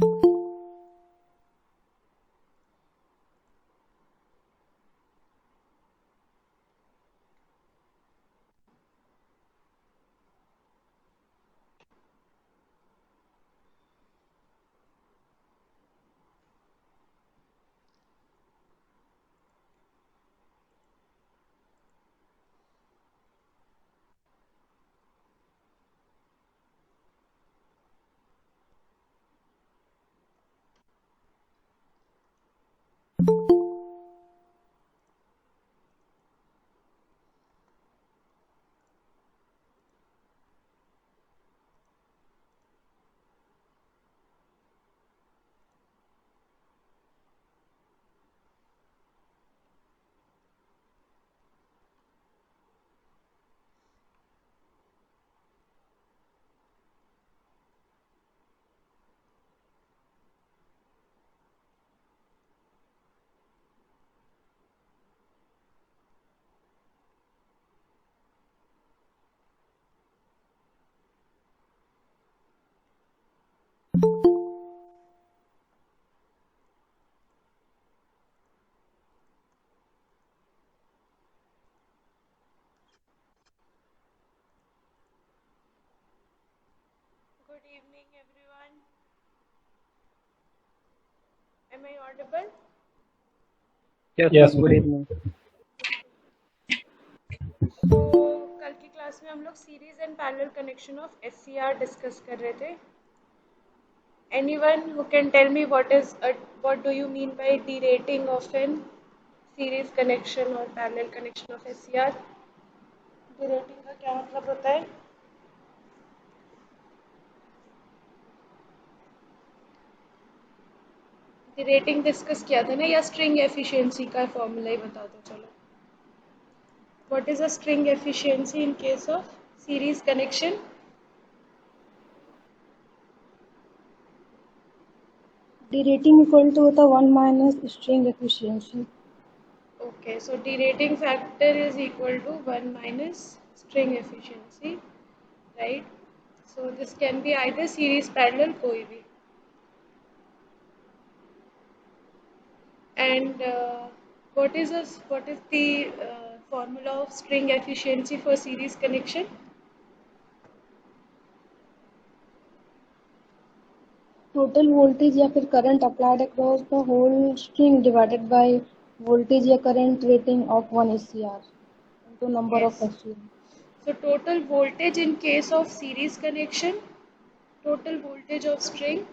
Good evening, everyone. Am I audible? Yes, Yes, ma'am. good evening. तो कल की class में हम लोग series and parallel connection of SCR discuss कर रहे थे. Anyone who can tell me what do you mean by derating of an series connection or parallel connection of SCR? Derating का क्या मतलब होता है? Derating डिस्कस किया था ना, या स्ट्रिंग एफिशिएंसी का फॉर्मूला ही बता दो चलो. What is a string efficiency in case of series connection? Derating equal to the 1 minus string efficiency. Okay, so derating factor is equal to 1 minus string efficiency, right? So this can be either series, parallel, कोई भी. And what is the formula of string efficiency for series connection? Total voltage या फिर current applied across the whole string divided by voltage या current rating of 1 SCR into number of Yes. SCR. So total voltage in case of series connection, total voltage of string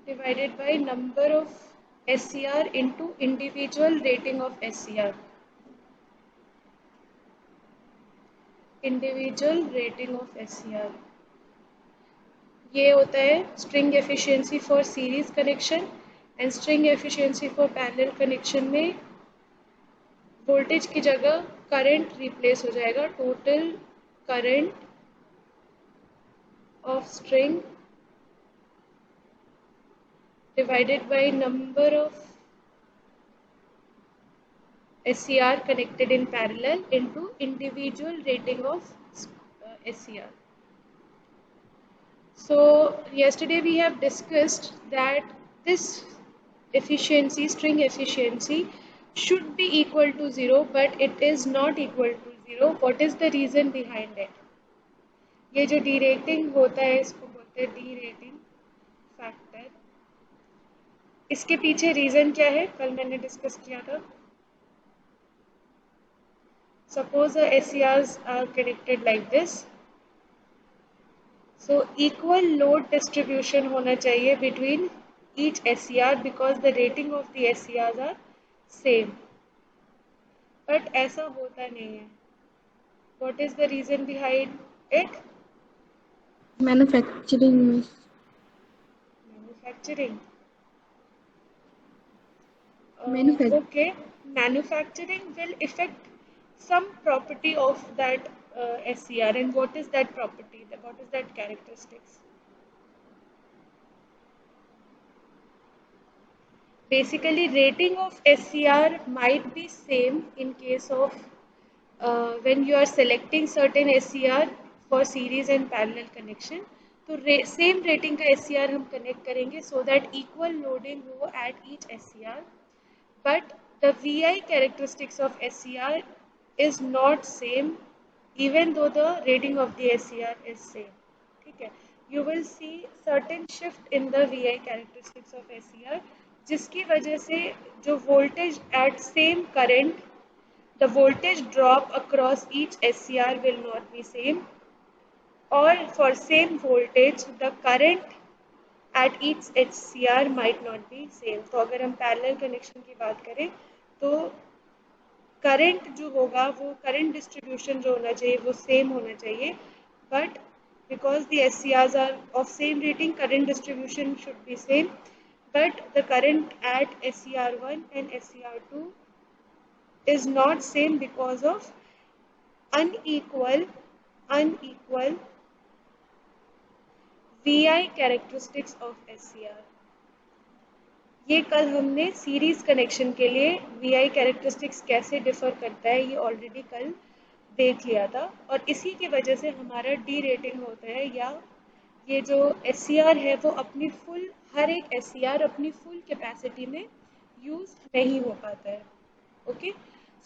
divided by number of SCR into individual rating of SCR. Individual rating of SCR. ये होता है string efficiency for series connection and string efficiency for parallel connection में voltage की जगह current replace हो जाएगा. Total current of string divided by number of SCR connected in parallel into individual rating of SCR. So yesterday we have discussed that this efficiency, string efficiency, should be equal to 0, but it is not equal to 0. What is the reason behind it? ये जो derating होता है इसको बोलते हैं derating factor. इसके पीछे reason क्या है? कल मैंने डिस्कस किया था. Suppose the SCRs are connected like this. So equal load distribution होना चाहिए between each SCR because the rating of the SCRs are same. But ऐसा होता नहीं है. What is the reason behind it? Manufacturing. Manufacturing. Manufacturing. Okay, manufacturing will affect some property of that SCR. And what is that property? What is that characteristics? Basically, rating of SCR might be same in case of when you are selecting certain SCR for series and parallel connection, तो same rating का SCR हम connect करेंगे so that equal loading हो at each SCR, but the VI characteristics of SCR is not same even though the rating of the SCR is same. ठीक है, you will see certain shift in the VI characteristics of SCR जिसकी वजह से जो voltage at same current, the voltage drop across each SCR will not be same, or for same voltage the current at each HCR might not be same. तो अगर हम parallel connection की बात करें तो करंट जो होगा वो करंट डिस्ट्रीब्यूशन जो होना चाहिए वो सेम होना चाहिए, but because the SCRs are of same rating, current distribution should be same, but the current at SCR1 and SCR2 is not same because of unequal VI characteristics of SCR. ये कल हमने series connection के लिए VI characteristics कैसे differ करता है ये already कल देख लिया था, और इसी की वजह से हमारा डी रेटिंग होता है, या ये जो SCR है वो अपनी फुल, हर एक SCR अपनी फुल कैपेसिटी में यूज नहीं हो पाता है. Okay,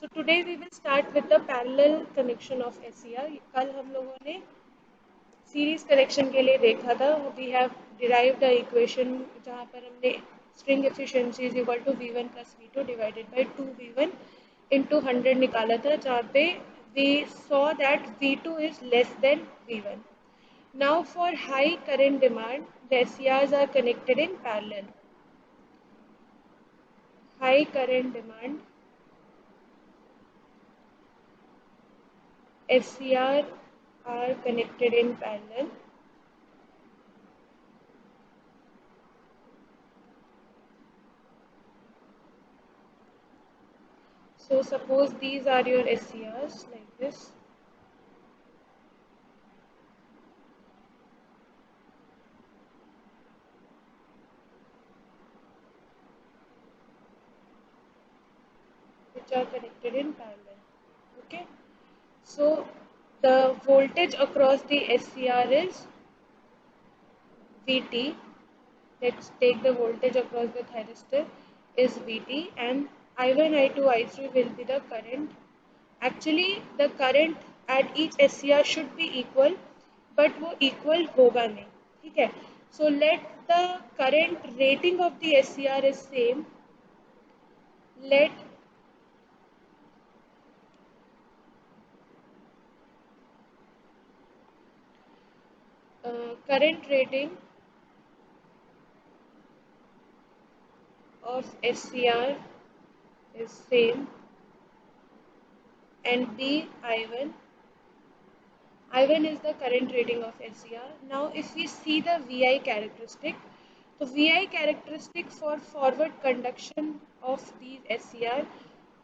so today we will start with the parallel connection of SCR. कल हम लोगों ने सीरीज कनेक्शन के लिए देखा था. We have derived the equation जहाँ पर हमने string efficiency is equal to V1 plus V2 divided by 2V1 into 100 निकाला था, जहाँ पे we saw that V2 is less than V1. Now for high current demand, the SCRs are connected in parallel. High current demand, SCR are connected in parallel. So suppose these are your SCRs like this. Which are connected in parallel. Okay. So the voltage across the SCR is Vt. Let's take the voltage across the thyristor is Vt, and I1, I2, I3 will be the current. Actually the current at each SCR should be equal, but वो equal होगा नहीं. ठीक है, so let the current rating of the SCR is same. Let current rating of SCR is same and be I1. I1 is the current rating of SCR. Now if we see the VI characteristic, the VI characteristic for forward conduction of these SCR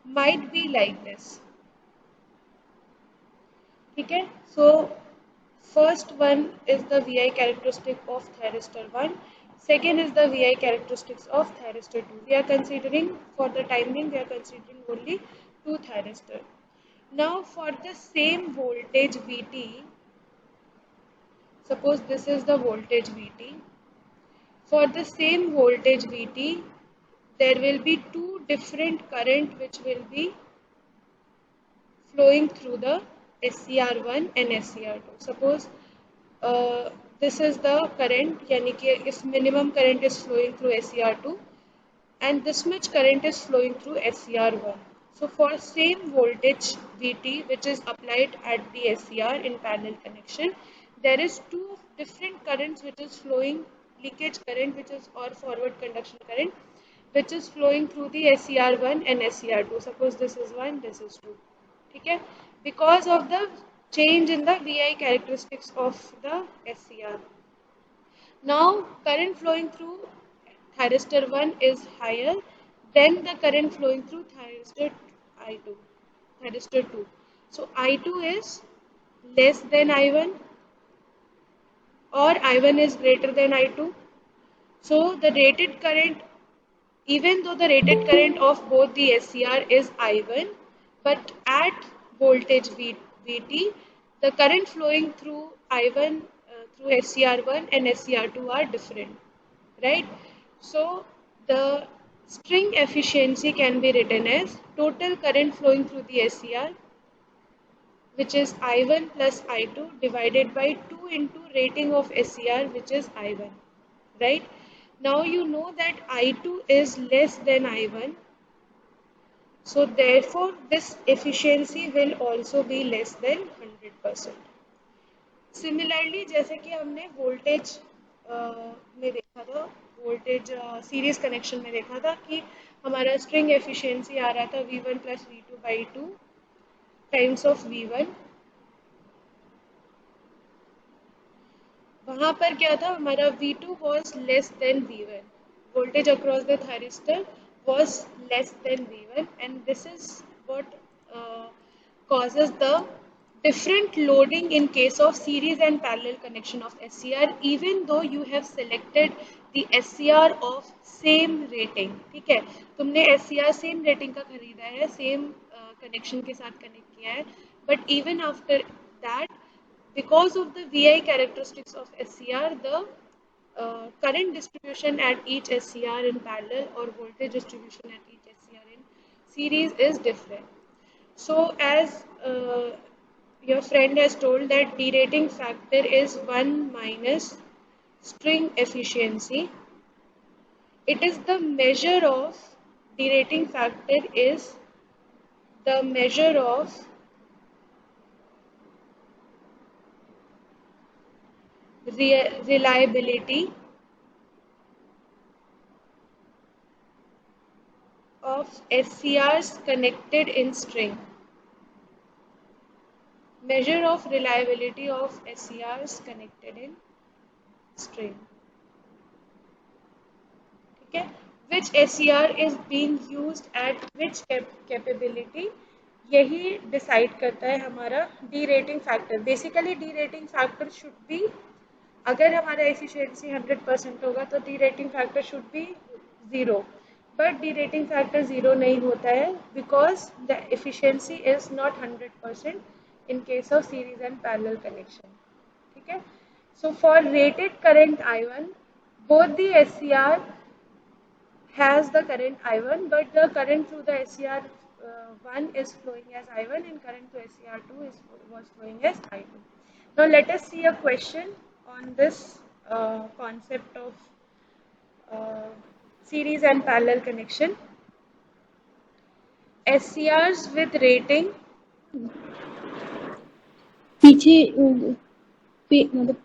might be like this. Okay, so first one is the VI characteristic of thyristor 1, second is the VI characteristics of thyristor 2. We are considering, for the timing, we are considering only two thyristor. Now for the same voltage Vt, suppose this is the voltage Vt. For the same voltage Vt, there will be two different current which will be flowing through the SCR1 and SCR2. Suppose this is the current, यानी कि if minimum current is flowing through SCR2 and this much current is flowing through SCR1. So for same voltage Vt which is applied at the SCR in parallel connection, there is two different currents which is flowing, leakage current which is, or forward conduction current which is flowing through the SCR1 and SCR2. Suppose this is 1, this is 2. ठीक है, because of the change in the VI characteristics of the SCR. Now current flowing through thyristor 1 is higher than the current flowing through thyristor 2. So I2 is less than I1 or I1 is greater than I2. So the rated current, even though the rated current of both the SCR is I1, but at voltage Vt, the current flowing through I1, through SCR1 and SCR2 are different, right? So the string efficiency can be written as total current flowing through the SCR, which is I1 plus I2 divided by 2 into rating of SCR, which is I1, right? Now you know that I2 is less than I1, so therefore this efficiency will also be less than 100%. Similarly जैसे कि हमने voltage में देखा था, voltage series connection में देखा था कि हमारा स्ट्रिंग एफिशिएंसी आ रहा था V1 plus V2 by 2 times of V1. वहाँ पर क्या था, हमारा V2 was less than V1. Voltage across the thyristor was less than V1, and this is what causes the different loading in case of series and parallel connection of SCR, even though you have selected the SCR of same rating. ठीक है, तुमने SCR same rating का खरीदा है, same connection के साथ connect किया है, but even after that, because of the VI characteristics of SCR, the current distribution at each SCR in parallel or voltage distribution at each SCR in series is different. So as your friend has told that derating factor is 1 minus string efficiency. It is the measure of derating factor is the measure of reliability of SCRs connected in string. Measure of reliability of SCRs connected in string. ठीक है, which SCR is being used at which capability, यही decide करता है हमारा derating factor. Basically derating factor should be, अगर हमारा efficiency 100% होगा तो derating factor should be 0. But derating factor 0 नहीं होता है because the efficiency is not 100% in case of series and parallel connection. ठीक है, so for rated current I1, both the SCR has the current I1, but the current through the SCR 1 is flowing as I1 and current to SCR 2 was flowing as I2. Now let us see a question on this concept of series and parallel connection. SCRs with rating, पीछे मतलब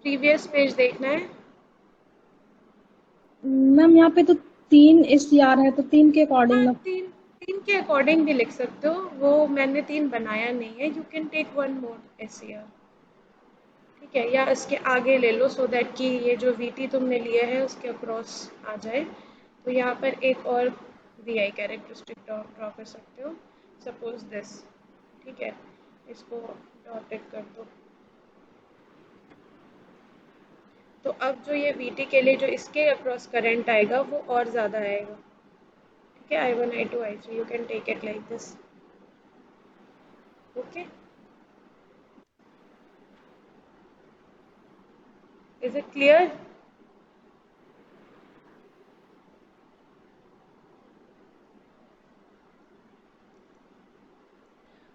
previous page देखना है. Ma'am यहाँ पे तो 3 SCR है, तो 3 के अकॉर्डिंग हाँ, तीन के अकॉर्डिंग भी लिख सकते हो, वो मैंने 3 बनाया नहीं है. You can take one more SCR, ठीक है, या इसके आगे ले लो सो दैट कि ये जो VT तुमने लिया है उसके अक्रॉस आ जाए. तो यहाँ पर एक और VI कैरेक्टरिस्टिक ड्रॉ कर सकते हो, सपोज दिस. ठीक है, इसको डॉटेड कर दो. तो अब जो ये VT के लिए जो इसके अक्रॉस करंट आएगा वो और ज़्यादा आएगा. ठीक है, I1, I2, I3, you can take it like this. Okay, is it clear?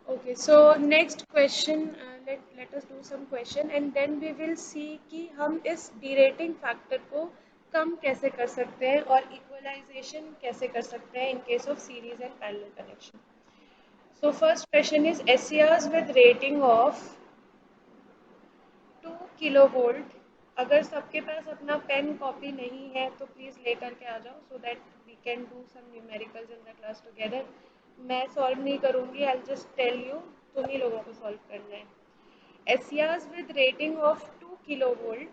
Okay, so next question, let us do some question and then we will see कि हम इस derating factor को कम कैसे कर सकते हैं और equalization कैसे कर सकते हैं in case of series and parallel connection. So first question is SCRs with rating of 2 kilovolt. अगर सबके पास अपना पेन कॉपी नहीं है तो प्लीज़ लेकर के आ जाओ so that we can do some numericals in the class together. मैं सॉल्व नहीं करूँगी, I'll just tell you, तुम ही लोगों को सॉल्व करना है. SCRs with rating of 2 kilovolt,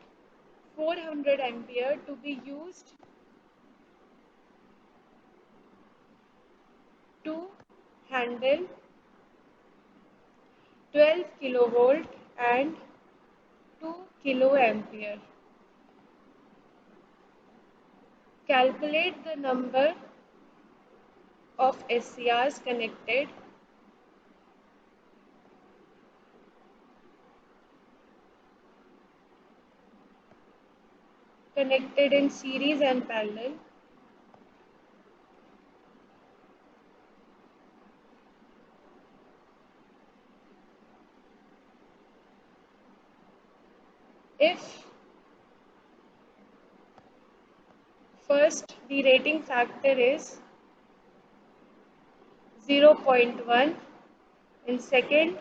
400 ampere to be used to handle 12 kilovolt and 2 kiloampere. Calculate the number of SCRs connected connected in series and parallel. If first the rating factor is 0.1 and second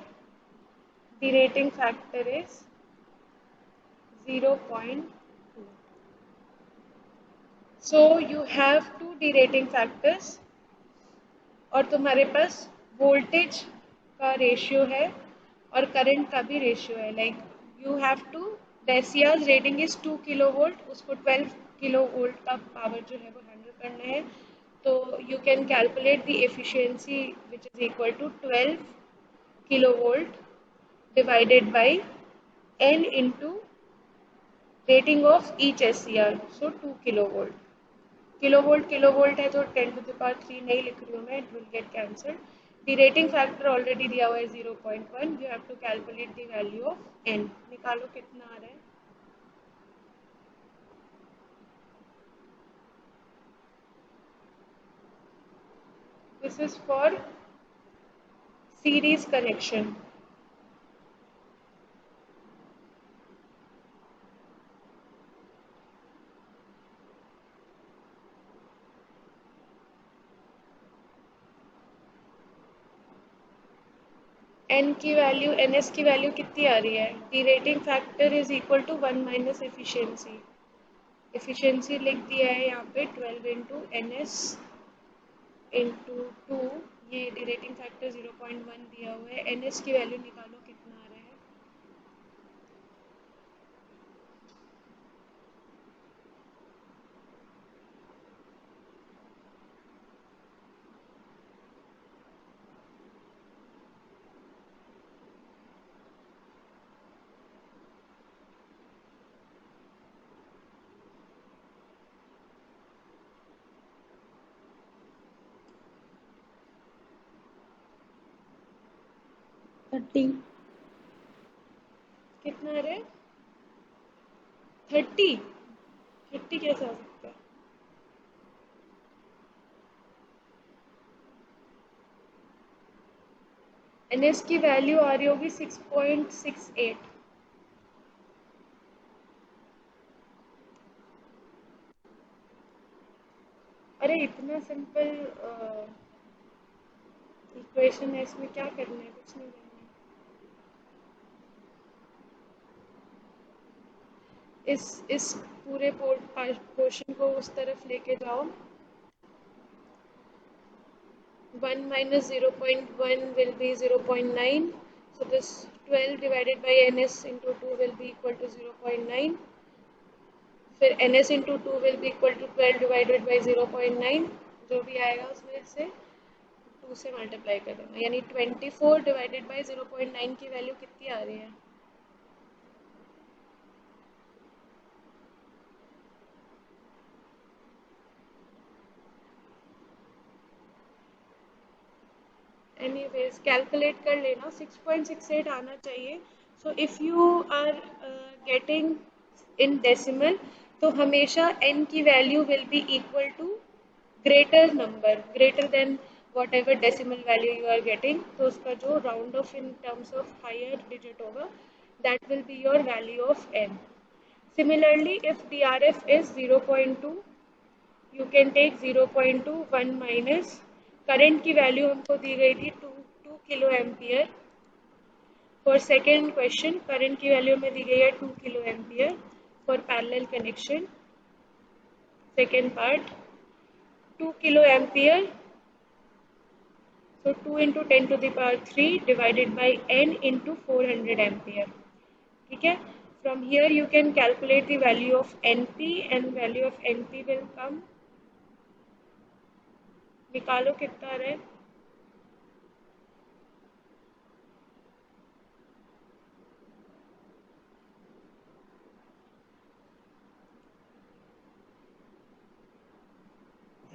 the rating factor is 0.2. So you have two derating factors और तुम्हारे पास voltage का ratio है और current का भी ratio है. Like you have to डेसियाज rating is 2 kilo volt, उसको 12 किलो वोल्ट का पावर जो है वो हैंडल करना है. तो you can calculate the efficiency which is equal to 12 kilo volt divided by n into rating of each SCR, so 2 kilovolt. Kilovolt है तो 10 to the power 3 नहीं लिख रही हूँ मैं, it will get cancelled. The rating factor already दिया हुआ है 0.1. You have to calculate the value of n. निकालो कितना आ रहा है. This is for series connection. n की वैल्यू ns की वैल्यू कितनी आ रही है. The rating factor is equal to 1 minus efficiency. Efficiency लिख दिया है यहाँ पे 12 इंटू ns इंटू 2. ये द रेटिंग फैक्टर 0.1 दिया हुआ है. ns की वैल्यू निकालो कितना आ रहा है. कितना आ रहा है. 30 कैसे आ सकता है. ns की वैल्यू आ रही होगी 6.68. अरे इतना सिंपल इक्वेशन है, इसमें क्या करना है. कुछ नहीं करना है. इस पूरे पोर्शन को उस तरफ लेके जाओ. 1 minus 0.1 will be 0.9. So this 12 divided by ns into 2 will be equal to 0.9. फिर ns into 2 will be equal to 12 divided by 0.9. जो भी आएगा उसमें से 2 से मल्टीप्लाई कर देना. यानी 24 डिवाइडेड बाई 0.9 की वैल्यू कितनी आ रही है. एनीवेज कैलकुलेट कर लेना. 6.68 आना चाहिए. So if you are getting in decimal तो हमेशा n की value will be equal to greater number, greater than whatever decimal value you are getting. तो उसका जो round off in terms of higher digit होगा that will be your value of n. Similarly if DRF is 0.2 you can take 0.2 1 minus current की value हमको दी गई थी 2 kilo ampere. For second question current की वैल्यू में दी गई है 2 kilo ampere for parallel connection. Second part 2 kilo ampere, so 2 into 10 to the power 3 divided by n into 400 ampere. ठीक है. From here you can calculate the value of np and value of np will come. निकालो कितना आ रहा है.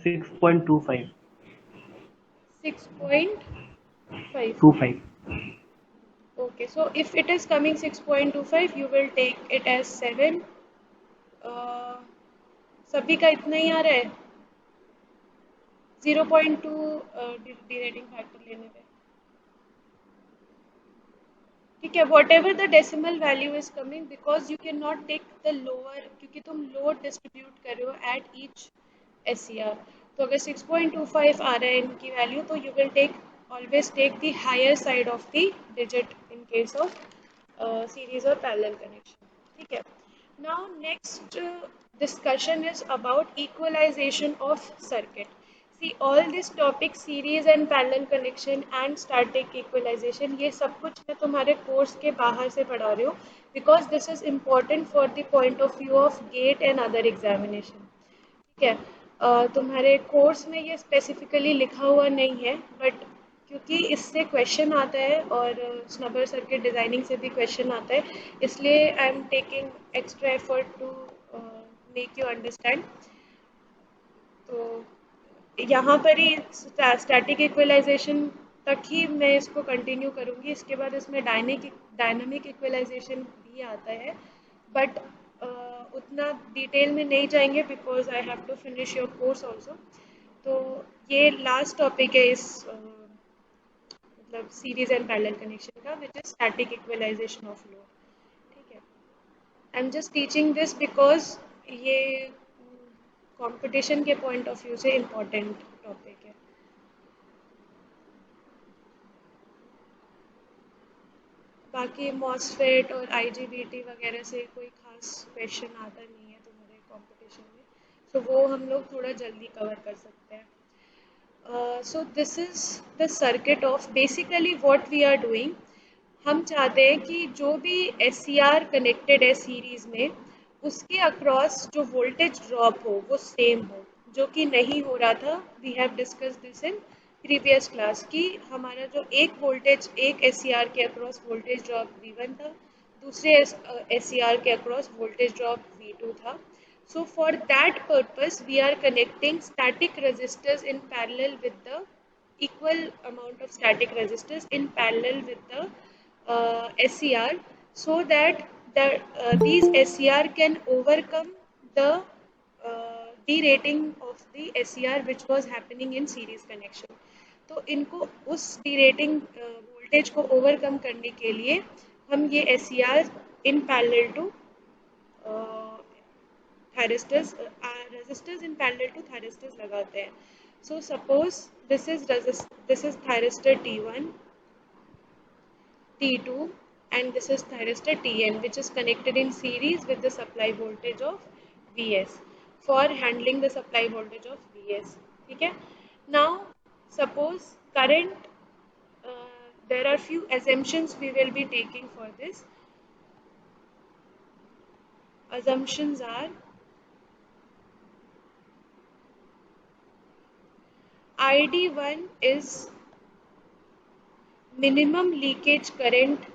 $6.25. 6.5. Okay, so if it is coming 6.25, you will take it as 7. सभी का इतना ही आ रहा है 0.2 डीरेटिंग फैक्टर लेने पे। ठीक है, whatever the decimal value is coming, because you can not take the lower, क्योंकि तुम लोड डिस्ट्रीब्यूट कर रहे हो at each S C R. तो अगर 6.25 आ रहा है इनकी वैल्यू, तो you will take always take the higher side of the digit in case of series और पैरेलल कनेक्शन। ठीक है, now next discussion is about equalization of circuit. See, all this topic series and parallel connection and static equalization, ये सब कुछ मैं तुम्हारे course के बाहर से पढ़ा रही हूँ, because this is important for the point of view of GATE and other examination. ठीक है, तुम्हारे कोर्स में ये स्पेसिफिकली लिखा हुआ नहीं है, बट क्योंकि इससे क्वेश्चन आता है और स्नबर सर्किट डिज़ाइनिंग से भी क्वेश्चन आता है, इसलिए I am taking extra effort to make you understand. तो यहाँ पर ही स्टैटिक इक्वलाइजेशन तक ही मैं इसको कंटिन्यू करूँगी, इसके बाद इसमें डायनामिक इक्वलाइजेशन भी आता है, बट उतना डिटेल में नहीं जाएंगे because I have to finish your course also. तो ये लास्ट टॉपिक है इस मतलब सीरीज एंड पैरेलल कनेक्शन का, which is static equalisation of load. ठीक है, I am just teaching this because ये कंपटीशन के पॉइंट ऑफ व्यू से इम्पोर्टेंट टॉपिक है। बाकी मॉसफेट और आईजीबीटी वगैरह से कोई खास क्वेश्चन आता नहीं है तुम्हारे कंपटीशन में, तो वो हम लोग थोड़ा जल्दी कवर कर सकते हैं। So this is the circuit of basically what we are doing. हम चाहते हैं कि जो भी एस सी आर कनेक्टेड है सीरीज़ में, उसके अक्रॉस जो वोल्टेज ड्रॉप हो वो सेम हो, जो कि नहीं हो रहा था। We have discuss this in previous class कि हमारा जो एक वोल्टेज एक एस सी आर के अक्रॉस वोल्टेज ड्रॉप V1 था, दूसरे एस सी आर के अक्रॉस वोल्टेज ड्रॉप V2 था। So for that purpose, we are connecting static resistors in parallel with the equal amount of static resistors in parallel with the SCR, so that these SCR can overcome the derating of the SCR which was happening in series connection. तो इनको उस derating voltage को overcome करने के लिए हम ये SCR in parallel to thyristors resistors in parallel to thyristors लगाते हैं. So suppose this is thyristor T1, T2 and this is thyristor Tn, which is connected in series with the supply voltage of Vs for handling the supply voltage of Vs. ठीक है, now suppose current, there are few assumptions we will be taking for this. Assumptions are ID1 is minimum leakage current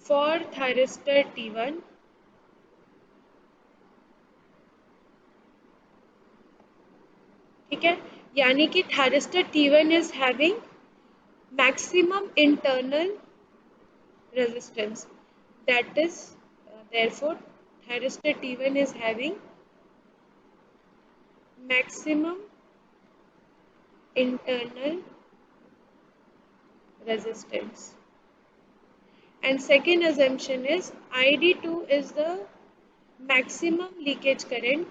for thyristor T1 ठीक है, यानी कि thyristor T1 is having maximum internal resistance, that is therefore thyristor T1 is having maximum internal resistance. And second assumption is ID2 is the maximum leakage current,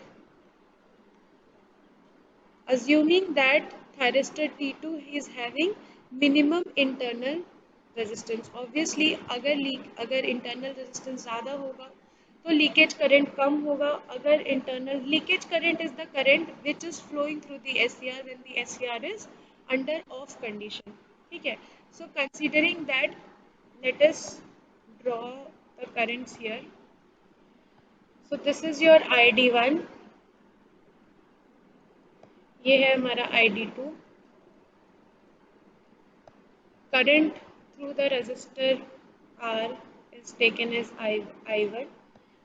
assuming that thyristor T2 is having minimum internal resistance. Obviously अगर internal resistance ज़्यादा होगा तो leakage current कम होगा. अगर internal leakage current is the current which is flowing through the SCR when the SCR is under off condition. ठीक है, so considering that, let us draw the currents here. So this is your ID1, ये है हमारा ID2. Current through the resistor R is taken as I1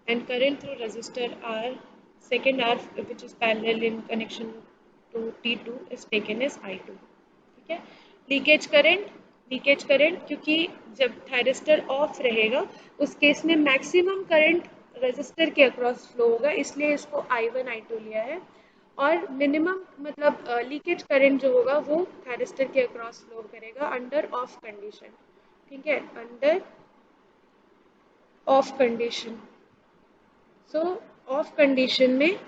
and current through resistor R, second R which is parallel in connection to T2 is taken as I2. ठीक है, leakage leakage current, क्योंकि जब thyristor of रहेगा उस case में maximum current resistor के across flow होगा, इसलिए इसको I1 I2 लिया है। और मिनिमम मतलब लीकेज करंट जो होगा वो थायरिस्टर के अक्रॉस फ्लो करेगा अंडर ऑफ कंडीशन। ठीक है, under off condition. So off condition में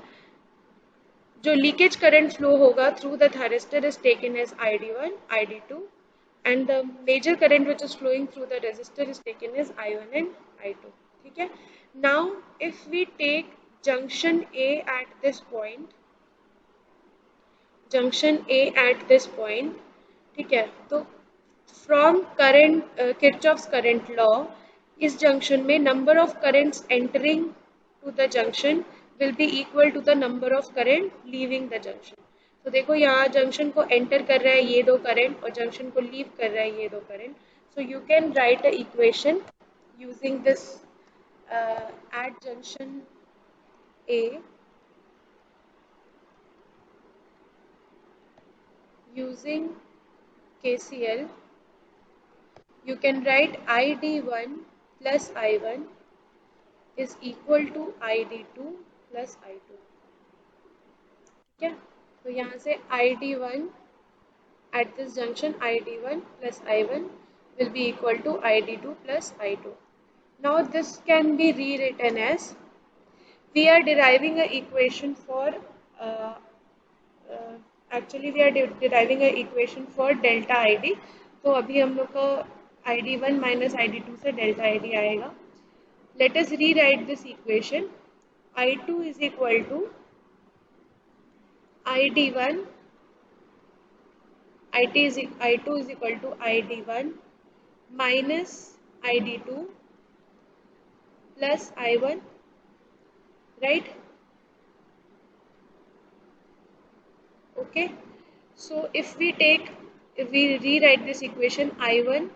जो लीकेज करंट फ्लो होगा through the thyristor is taken as ID1 ID2 and the major current which is flowing through the resistor is taken as I1 and I2। ठीक है, now if we take junction A at this point, junction A at this point, ठीक है, तो from current Kirchhoff's current law, इस junction में number of currents entering to the junction will be equal to the number of current leaving the junction। तो देखो यहाँ junction को enter कर रहा है ये दो करंट और जंक्शन को लीव कर रहा है ये दो current. So you can right a equation using this eight junction A, using KCL, you can write ID1 plus I1 is equal to ID2 plus I2। ठीक है, तो यहाँ से ID1 at this junction ID1 plus I1 will be equal to ID2 plus I2। Now this can be rewritten as, we are deriving a equation for actually we are deriving a equation for delta ID। तो अभी हम लोग का ID1 minus ID2 से delta ID आएगा। Let us rewrite this equation। I2 is equal to ID1, I2 is equal to ID1 minus ID2 plus I1, right? Okay, so if we rewrite this equation, I1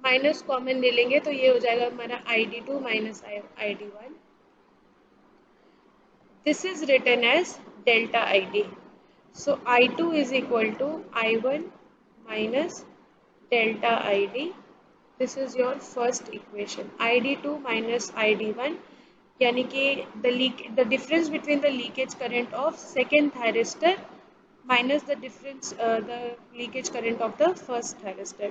minus common ले लेंगे तो ये हो जाएगा हमारा ID2 minus ID1। This is written as delta ID। So I2 is equal to I1 minus delta ID। This is your first equation. ID2 minus ID1 यानी कि the difference between the leakage current of second thyristor minus the difference the leakage current of the first thyristor।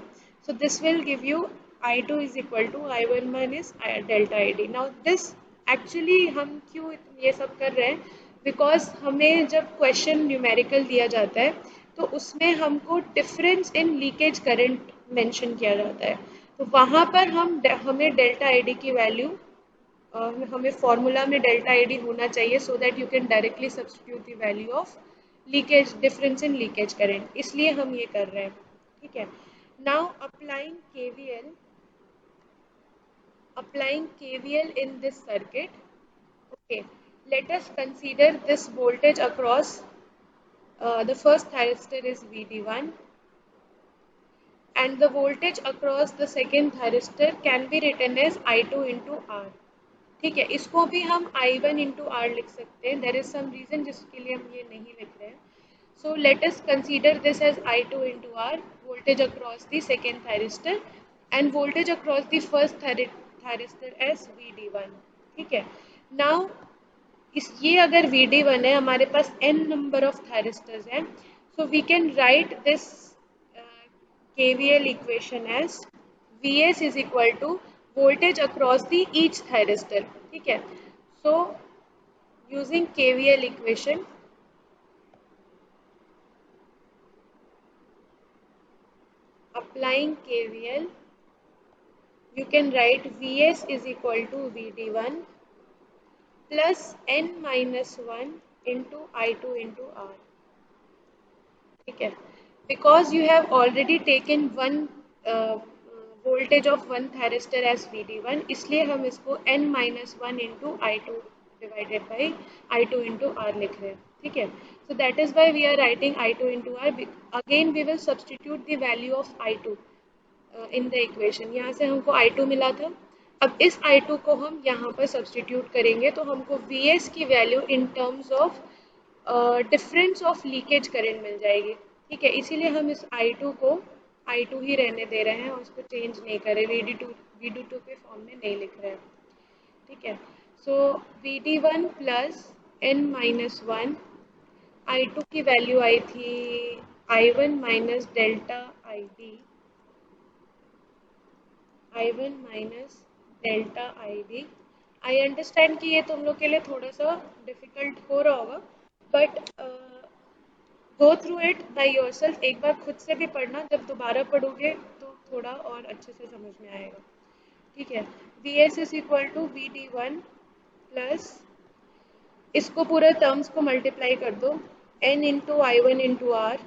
So this will give you I2 is equal to I1 minus delta ID। Now this actually हम क्यों ये सब कर रहे हैं, because हमें जब question numerical दिया जाता है तो उसमें हमको difference in leakage current mention किया जाता है, तो वहाँ पर हमें डेल्टा आईडी की वैल्यू हमें फॉर्मूला में डेल्टा आईडी होना चाहिए so that you can directly substitute the value of leakage difference in leakage current, इसलिए हम ये कर रहे हैं। ठीक है, now applying KVL in this circuit। Okay, let us consider this voltage across the first thyristor is VD1 and the voltage across the second thyristor can be written as I2 into R। ठीक है, इसको भी हम I1 into R लिख सकते हैं। There is some reason जिसके लिए हम ये नहीं लिख रहे हैं। So let us consider this as I2 into R, voltage across the second thyristor and voltage across the first thyristor as VD1। ठीक है, now ये अगर VD1 है, हमारे पास n number of thyristors हैं, so we can write this KVL equation as Vs is equal to voltage across the each thyristor। ठीक है, so using KVL equation, applying KVL, you can write Vs is equal to VD1 plus n minus 1 into I2 into R। ठीक है, because you have already taken one voltage of one thyristor as VD1, इसलिए हम इसको n minus 1 into I2 divided by I2 into R लिख रहे हैं। ठीक है, so that is why we are writing I2 into R। Again we will substitute the value of I2 in the equation। यहाँ से हमको I2 मिला था, अब इस I2 को हम यहाँ पर सब्सटीट्यूट करेंगे तो हमको Vs की value in terms of difference of leakage current मिल जाएगी। ठीक है, इसीलिए हम इस I2 को I2 ही रहने दे रहे हैं और उसको चेंज नहीं कर रहे, VD2 के फॉर्म में नहीं लिख रहे हैं। ठीक है, सो VD1 plus n minus one, I2 की वैल्यू आई थी I1 minus delta ID, I understand कि ये तुम लोग के लिए थोड़ा सा डिफिकल्ट हो रहा होगा, but go through it by yourself. एक बार खुद से भी पढ़ना, जब दोबारा पढ़ोगे तो थोड़ा और अच्छे से समझ में आएगा। ठीक है, VS is equal to VD1 plus, इसको पूरे टर्म्स को मल्टीप्लाई कर दो, n into I1 into R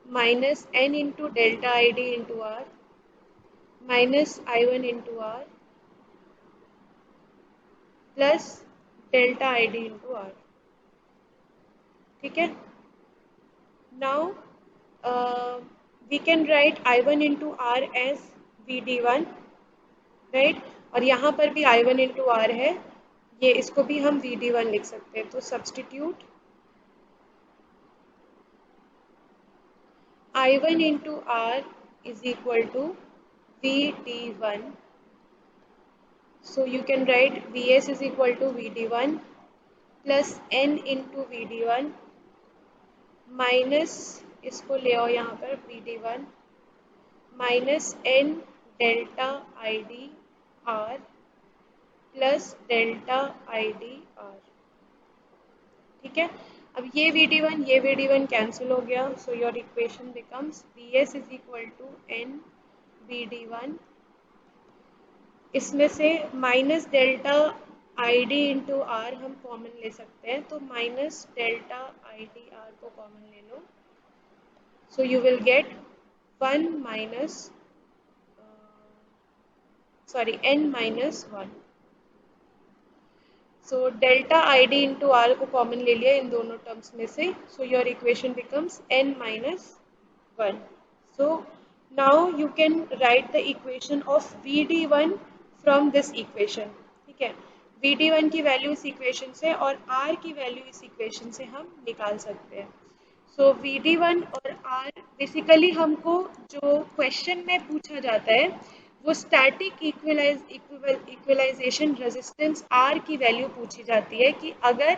minus n into delta ID into R minus I1 into R plus delta ID into R. ठीक है, now we can write I1 into R as VD1, right, और यहाँ पर भी I1 into are है, ये इसको भी हम VD1 लिख सकते हैं। तो substitute I1 into R is equal to VD1, so you can write VS is equal to VD1 plus n into VD1 minus, इसको ले आओ यहाँ पर VD1 minus n delta ID R plus delta ID R। ठीक है, अब ये VD1 cancel हो गया, so your equation becomes VS is equal to n VD1, इसमें से minus delta ID into R हम कॉमन ले सकते हैं, तो माइनस डेल्टा ID R को कॉमन ले लो, so you will get 1 minus n minus 1। So delta ID into R को कॉमन ले लिया इन दोनों टर्म्स में से, so your equation becomes n minus 1। So now you can right the equation of VD1 from this equation. ठीक है, VD1 की वैल्यू इस इक्वेशन से और R की वैल्यू इस इक्वेशन से हम निकाल सकते हैं। सो VD1 और R बेसिकली हमको जो क्वेश्चन में पूछा जाता है वो स्टैटिक इक्वलाइजेशन रेजिस्टेंस R की वैल्यू पूछी जाती है कि अगर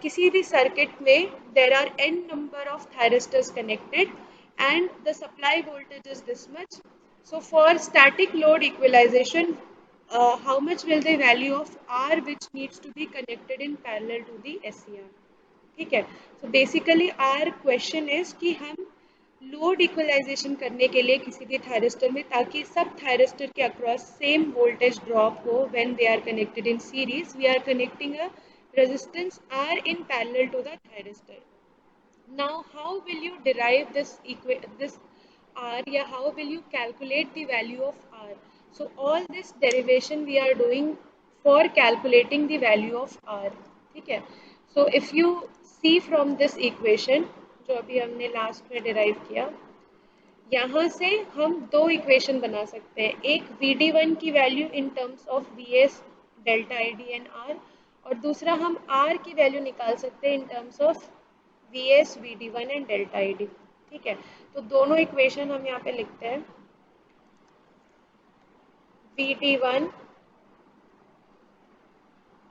किसी भी सर्किट में there are n number of thyristors connected and the supply voltage is this much, so for static load equalization how much will the value of R which needs to be connected in parallel to the SCR। ठीक है, so basically our question is कि हम load equalisation करने के लिए किसी भी thyristor में, ताकि सब थायरिस्टर के अक्रॉस सेम वोल्टेज ड्रॉप हो when they are connected in series, we are connecting a resistance R in parallel to the thyristor। Now how will you derive this R, या how will you calculate the value of R? So all this derivation we are doing for calculating the value of R। ठीक है, so if you see from this equation जो अभी हमने last में derive किया, यहाँ से हम दो इक्वेशन बना सकते हैं, एक VD1 की value in terms of VS delta ID and R, और दूसरा हम R की वैल्यू निकाल सकते हैं इन terms of VS VD1 and delta ID। ठीक है, तो दोनों इक्वेशन हम यहाँ पे लिखते हैं, VD1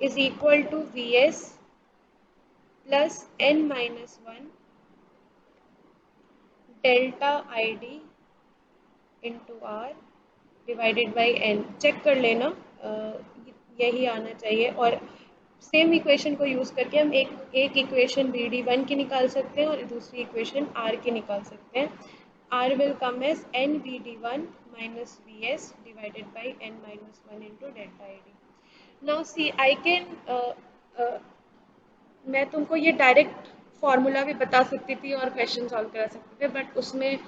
is equal to VS plus n minus 1 डेल्टा ID into R divided by n। Check कर लेना, यही आना चाहिए, और सेम इक्वेशन को यूज़ करके हम एक इक्वेशन VD1 की निकाल सकते हैं और दूसरी इक्वेशन R की निकाल सकते हैं। R will come as n VD1 minus VS divided by n minus 1 into delta ID। Now see I can मैं तुमको ये डायरेक्ट फॉर्मूला भी बता सकती थी और क्वेश्चन सॉल्व करा सकते थे, बट उसमें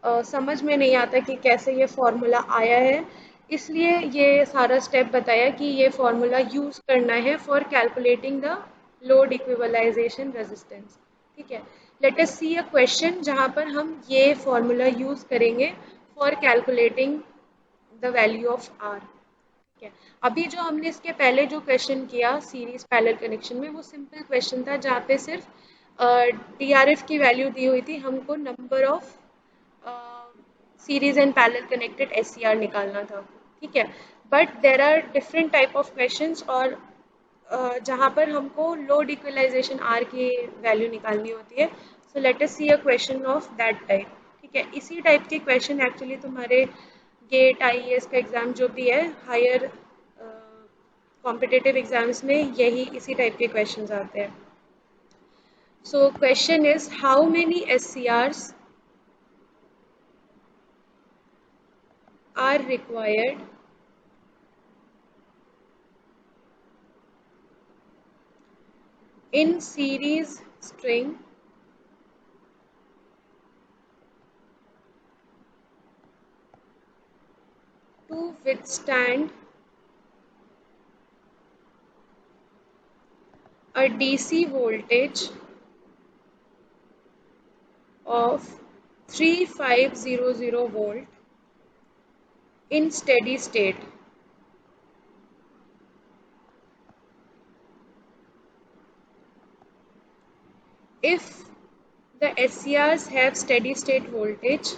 समझ में नहीं आता कि कैसे ये फॉर्मूला आया है, इसलिए ये सारा स्टेप बताया कि ये फॉर्मूला यूज़ करना है for calculating the load equivalization resistance. ठीक है, late us see a question जहाँ पर हम ये फॉर्मूला यूज़ करेंगे for calculating the value of R। ठीक है, अभी जो हमने इसके पहले जो क्वेश्चन किया सीरीज पैरेलल कनेक्शन में, वो सिंपल क्वेश्चन था जहाँ पे सिर्फ DRF की वैल्यू दी हुई थी, हमको number of series and parallel connected SCR निकालना था, ठीक है। But there are different type of questions, और जहाँ पर हमको लोड इक्वलाइजेशन R की वैल्यू निकालनी होती है। So let us see a question of that type, ठीक है। इसी टाइप के क्वेश्चन एक्चुअली तुम्हारे गेट IAS का एग्ज़ाम जो भी है, हायर कॉम्पिटिटिव एग्जाम्स में यही इसी टाइप के क्वेश्चंस आते हैं। So question is how many SCRs are required in series string to withstand a DC voltage of 3500 volt in steady state. If the SCRs have steady state voltage,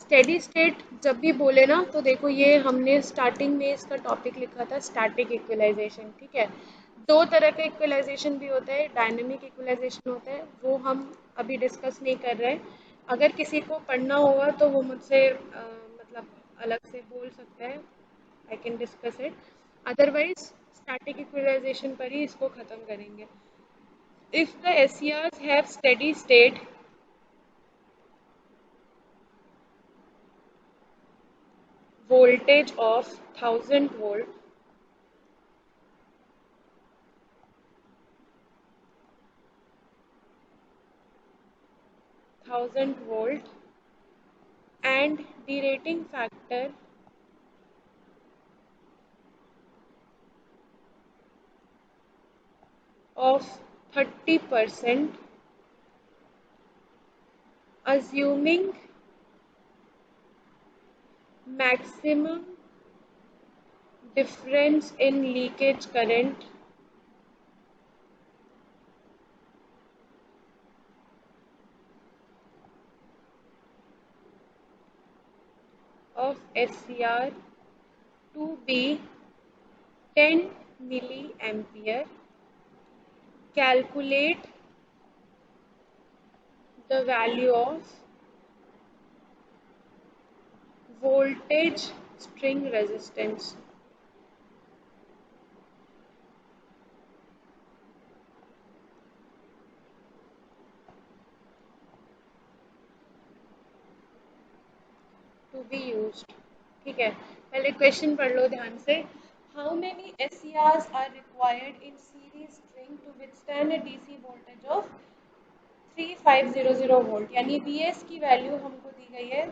steady state जब भी बोले ना तो देखो ये हमने स्टार्टिंग में इसका टॉपिक लिखा था स्टैटिक इक्वलाइजेशन, ठीक है। दो तरह का इक्वलाइजेशन भी होता है, डायनेमिक इक्वलाइजेशन होता है, वो हम अभी डिस्कस नहीं कर रहे हैं। अगर किसी को पढ़ना होगा तो वो मुझसे मतलब अलग से बोल सकता है, I can discuss it. Otherwise static equalisation पर ही इसको ख़त्म करेंगे। If the SCRs have steady state voltage of 1000 volt, and the rating factor of 30%, assuming maximum difference in leakage current of SCR to be 10 milliampere, calculate the value of voltage string resistance. To be used, ठीक है। पहले question पढ़ लो ध्यान से। How many SCRs are required in series string to withstand a DC voltage of 3500 volt, यानी VS की value हमको दी गई है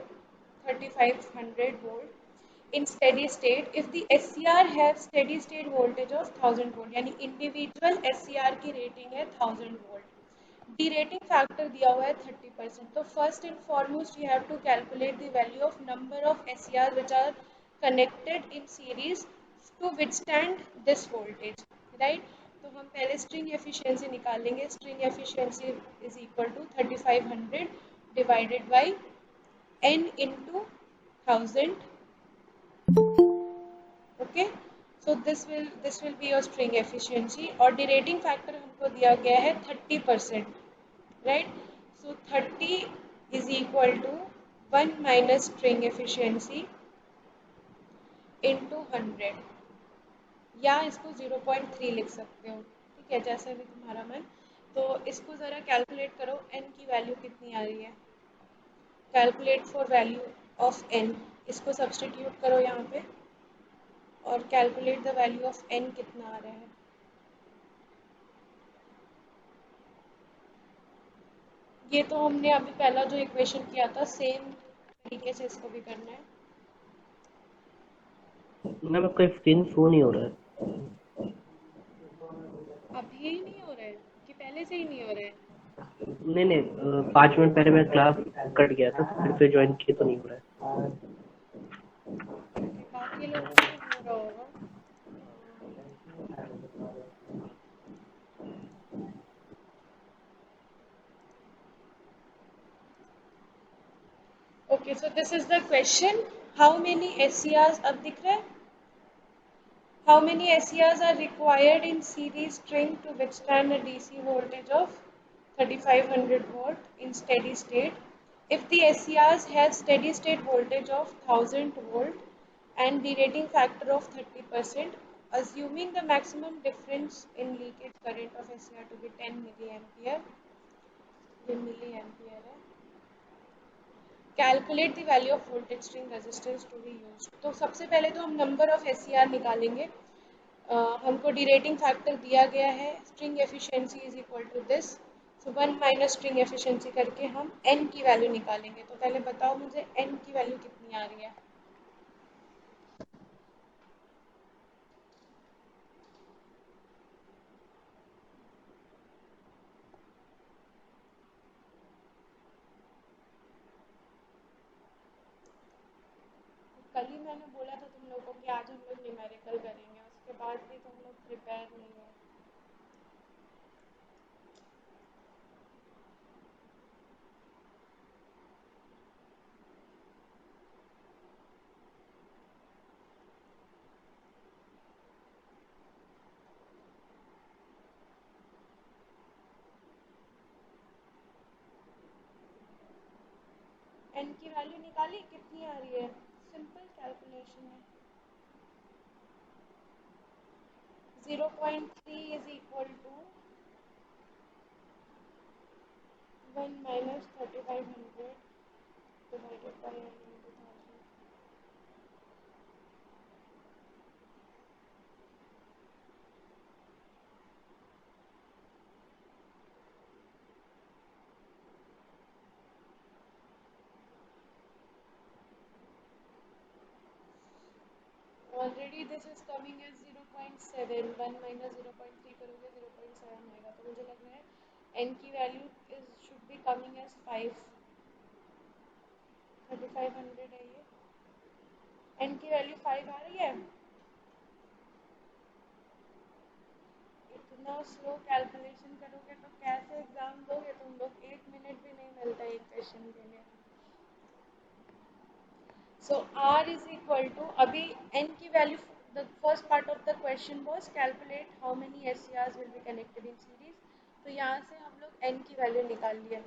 3500 volt in steady state. If the SCR have steady state voltage of 1000 volt, यानी इंडिविजुअल SCR की rating है 1000 volt. D rating factor दिया हुआ है 30%। तो first and foremost you have to calculate the value of number of SCR which are connected in series to withstand this voltage, right. तो हम पहले स्ट्रिंग एफिशिएंसी निकालेंगे। String efficiency is equal to 3500 divided by n into 1000, okay. So this will be your string efficiency, और derating factor हमको दिया गया है 30%, right. So 30 is equal to 1 minus string efficiency into 100, या इसको 0.3 लिख सकते हो, ठीक है, जैसा भी तुम्हारा मन। तो इसको ज़रा कैलकुलेट करो, n की वैल्यू कितनी आ रही है। Calculate for value of n, इसको सब्सटीट्यूट करो यहाँ पे और calculate the value of n कितना आ रहा है। ये तो हमने अभी पहला जो इक्वेशन किया था सेम तरीके से इसको भी करना है। मैम आपका स्क्रीन शो नहीं हो रहा है। अभी ही नहीं हो रहा है कि पहले से ही नहीं हो रहा है? नहीं 5 मिनट पहले मैं क्लास कट गया था, फिर से ज्वाइन किया तो नहीं हो रहा है। बाकी लोगों को हो रहा होगा। Okay, so this is the question. How many SCRs अब दिख रहा है? How many SCRs are required in series string to withstand a DC voltage of 3500 volt in steady state? If the SCRs have steady state voltage of 1000 volt and the rating factor of 30%, assuming the maximum difference in leakage current of SCR to be 10 milliampere, ये milliampere है. Calculate the value of voltage string resistance to be use. तो सबसे पहले तो हम number of SCR निकालेंगे. हमको डीरेटिंग factor दिया गया है, string efficiency is equal to this. So 1 minus string efficiency करके हम n की वैल्यू निकालेंगे. तो पहले बताओ मुझे n की वैल्यू कितनी आ रही है. कल ही मैंने बोला था तुम लोगों को कि आज हम लोग न्यूमेरिकल करेंगे, उसके बाद भी तुम लोग प्रिपेयर नहीं हो. n की वैल्यू निकाली, कितनी आ रही है? सिंपल कैलकुलेशन है. 0.3 is equal to 1 minus 3500 divided by n into 1000. Already this is coming as 0.7. 1 minus 0.3 करोगे 0.7 आएगा. तो मुझे लग रहा है n की value is should be coming as 5. 3500 है ये. n की वैल्यू 5 आ रही है. इतना स्लो कैलकुलेशन करोगे तो कैसे एग्जाम दोगे तुम लोग? 1 मिनट भी नहीं मिलता एक क्वेश्चन के लिए. So R is equal to, अभी n की value, the first part of the question was calculate how many SCRs will be connected in series. तो यहाँ से हम लोग n की value निकाल लिया.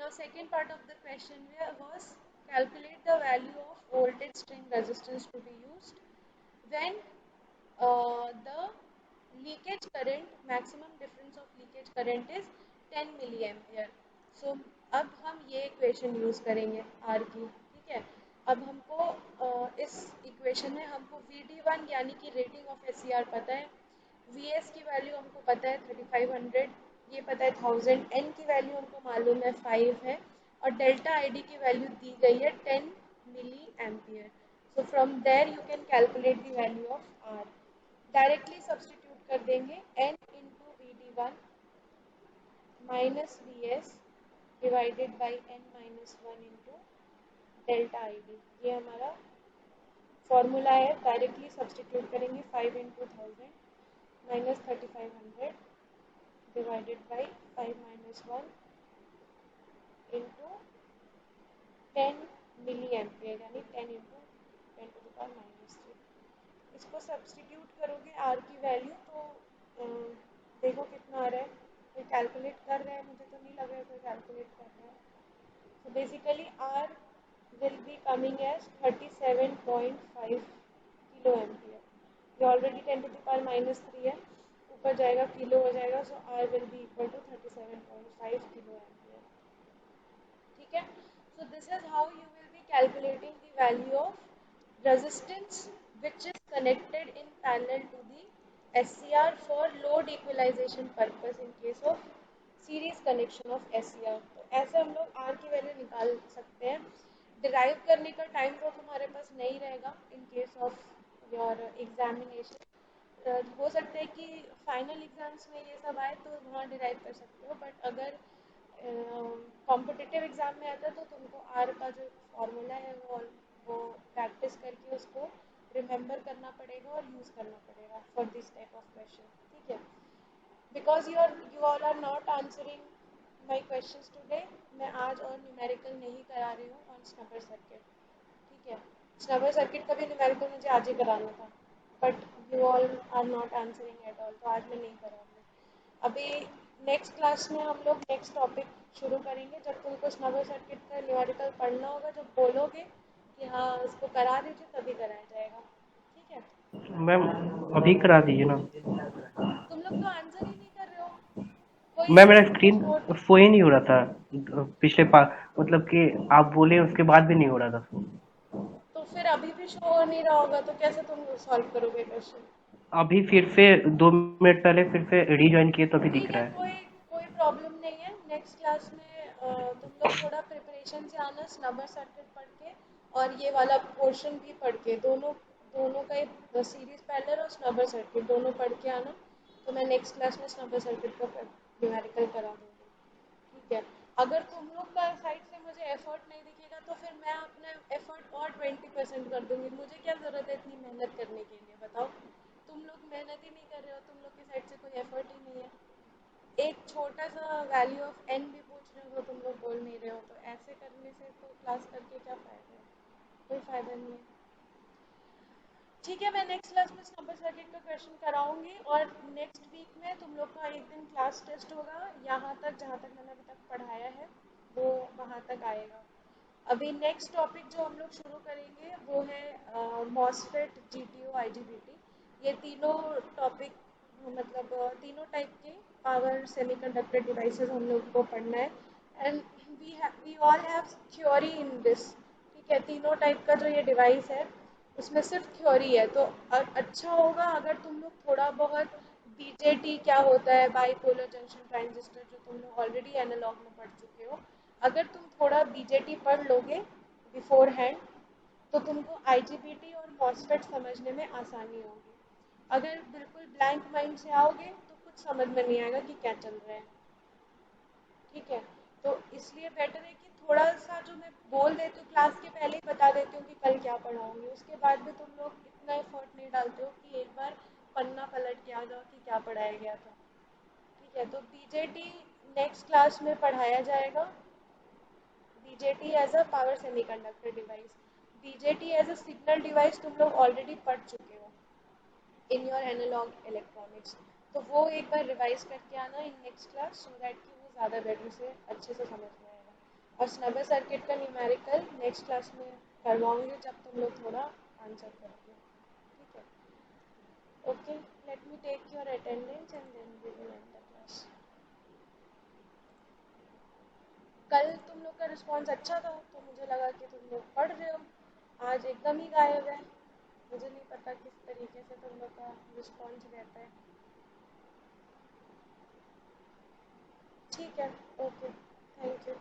Now second part of the question was calculate the value of voltage string resistance to be used when the leakage current, maximum difference of leakage current is 10 milliampere. So अब हम ये equation use करेंगे R की. ठीक है. अब हमको इस इक्वेशन में हमको VD1 यानी कि रेटिंग ऑफ SCR पता है, VS की वैल्यू हमको पता है 3500, ये पता है 1000, N की वैल्यू हमको मालूम है 5 है, और डेल्टा ID की वैल्यू दी गई है 10 milli ampere. So from there you can calculate the value of R. Directly substitute कर देंगे N into VD1 minus VS divided by N minus 1 into delta ID. ये हमारा फॉर्मूला है. डायरेक्टली सब्सटीट्यूट करेंगे 5 into 1000 minus 3500 divided by 5 minus 1 into 10 milli ampere यानी 10 into 10 to the power minus 3. इसको substitute करोगे are की वैल्यू तो देखो कितना आ रहा है. कोई कैलकुलेट कर रहा है? मुझे तो नहीं लग रहा है कोई कैलकुलेट कर रहा है. So basically R will be coming as 37.5 kilo ampere. ये already 10 to the power minus 3 है, ऊपर जाएगा किलो हो जाएगा. So R will be equal to 37.5 kilo ampere. ठीक है. So this is how you will be calculating the value of resistance which is connected in parallel to the SCR for load equalization purpose in case of series connection of SCR. तो ऐसे हम लोग R की value निकाल सकते हैं. Derive करने का टाइम तो तुम्हारे पास नहीं रहेगा इन केस ऑफ योर एग्जामिनेशन. हो सकता है कि फाइनल एग्जाम्स में ये सब आए तो वहाँ डिराइव कर सकते हो, बट अगर कॉम्पिटिटिव एग्जाम में आता है तो तुमको R का जो फॉर्मूला है वो प्रैक्टिस करके उसको रिमेंबर करना पड़ेगा और यूज़ करना पड़ेगा for this type of question. ठीक है. Because you all are not answering my questions today. मैं आज और न्यूमेरिकल नहीं करा रही हूँ ऑन स्नबर सर्किट, ठीक है। स्नबर सर्किट का भी न्यूमेरिकल मुझे आज ही कराना था, but you all are not answering at all, तो आज मैं नहीं कराऊंगी। अभी नेक्स्ट क्लास में हम लोग नेक्स्ट टॉपिक शुरू करेंगे। जब तुमको स्नबर सर्किट का न्यूमेरिकल पढ़ना होगा, जब बोलोगे कि हाँ इसको करा दीजिए, तभी कराया जाएगा, ठीक है। मैम अभी करा दीजिए ना। तुम लोग तो आंसर ही नहीं कर रहे हो, कोई मैम मेरा स्क्रीन छोड़। शो ही नहीं हो रहा था पिछले मतलब कि आप बोले उसके बाद भी नहीं हो रहा था। तो फिर अभी भी शो हो नहीं रहा होगा, तो कैसे तुम सॉल्व करोगे क्वेश्चन? अभी फिर से 2 मिनट पहले फिर से रीज्वाइन किए तो अभी दिख ठीक है, रहा है। कोई कोई प्रॉब्लम नहीं है। नेक्स्ट क्लास में तुम लोग थोड़ा प्रिपरेशन से आना, स्नबर सर्किट पढ़ के और ये वाला पोर्शन भी पढ़ के, दोनों दोनों का एक सीरीज पैरेलल और स्नबर सर्किट दोनों पढ़ के आना। तो मैं नेक्स्ट क्लास में स्नबर सर्किट का न्यूमेरिकल करा दूँगी, ठीक है। अगर तुम लोग का साइड से मुझे एफर्ट नहीं दिखेगा, तो फिर मैं अपना एफर्ट और 20% कर दूँगी। मुझे क्या ज़रूरत है इतनी मेहनत करने के लिए, बताओ। तुम लोग मेहनत ही नहीं कर रहे हो, तुम लोग की साइड से कोई एफर्ट ही नहीं है। एक छोटा सा वैल्यू ऑफ एन भी पूछ रहे हो तो तुम लोग बोल नहीं रहे हो, तो ऐसे करने से तो क्लास करके क्या फ़ायदा है? कोई फ़ायदा नहीं है, ठीक है। मैं नेक्स्ट क्लास में नंबर सर्किट का क्वेश्चन कराऊंगी, और नेक्स्ट वीक में तुम लोग का एक दिन क्लास टेस्ट होगा। यहाँ तक जहाँ तक मैंने अभी तक पढ़ाया है वो वहाँ तक आएगा। अभी नेक्स्ट टॉपिक जो हम लोग शुरू करेंगे वो है मॉसफेट, जीटीओ, आईजीबीटी। ये तीनों टॉपिक, मतलब तीनों टाइप के पावर सेमीकंडक्टर डिवाइसेस हम लोग को पढ़ना है। And we all have theory in this, ठीक है। तीनों टाइप का जो ये डिवाइस है उसमें सिर्फ थ्योरी है, तो अच्छा होगा अगर तुम लोग थोड़ा बहुत बीजेटी क्या होता है, बाईपोलर जंक्शन ट्रांजिस्टर, जो तुम लोग ऑलरेडी एनालॉग में पढ़ चुके हो, अगर तुम थोड़ा बीजेटी पढ़ लोगे बिफोर हैंड, तो तुमको आईजीबीटी और मॉसफेट समझने में आसानी होगी। अगर बिल्कुल ब्लैंक माइंड से आओगे तो कुछ समझ में नहीं आएगा कि क्या चल रहा है, ठीक है। तो इसलिए बेटर है कि थोड़ा सा जो मैं बोल देती हूँ क्लास के पहले ही बता देती हूँ कि कल क्या पढ़ाऊँगी, उसके बाद भी तुम लोग इतना एफर्ट नहीं डालते हो कि एक बार पन्ना पलट के आ जाओ कि क्या पढ़ाया गया था, ठीक है। तो बीजेटी नेक्स्ट क्लास में पढ़ाया जाएगा। BJT as a power semiconductor device, BJT as a signal device तुम लोग ऑलरेडी पढ़ चुके हो इन योर एनालॉग इलेक्ट्रॉनिक्स। तो वो एक बार रिवाइज करके आना in next class, so that कि वो ज़्यादा बेटर से अच्छे से समझ में आएगा। और स्नबर सर्किट का न्यूमेरिकल नेक्स्ट क्लास में करवाऊंगी, जब तुम लोग थोड़ा आंसर करोगे, ठीक है। Okay, let me take your attendance and then we will end the class. कल तुम लोग का रिस्पॉन्स अच्छा था, तो मुझे लगा कि तुम लोग पढ़ रहे हो। आज एकदम ही गायब है, मुझे नहीं पता किस तरीके से तुम लोग का रिस्पॉन्स रहता है, ठीक है। Okay, thank you.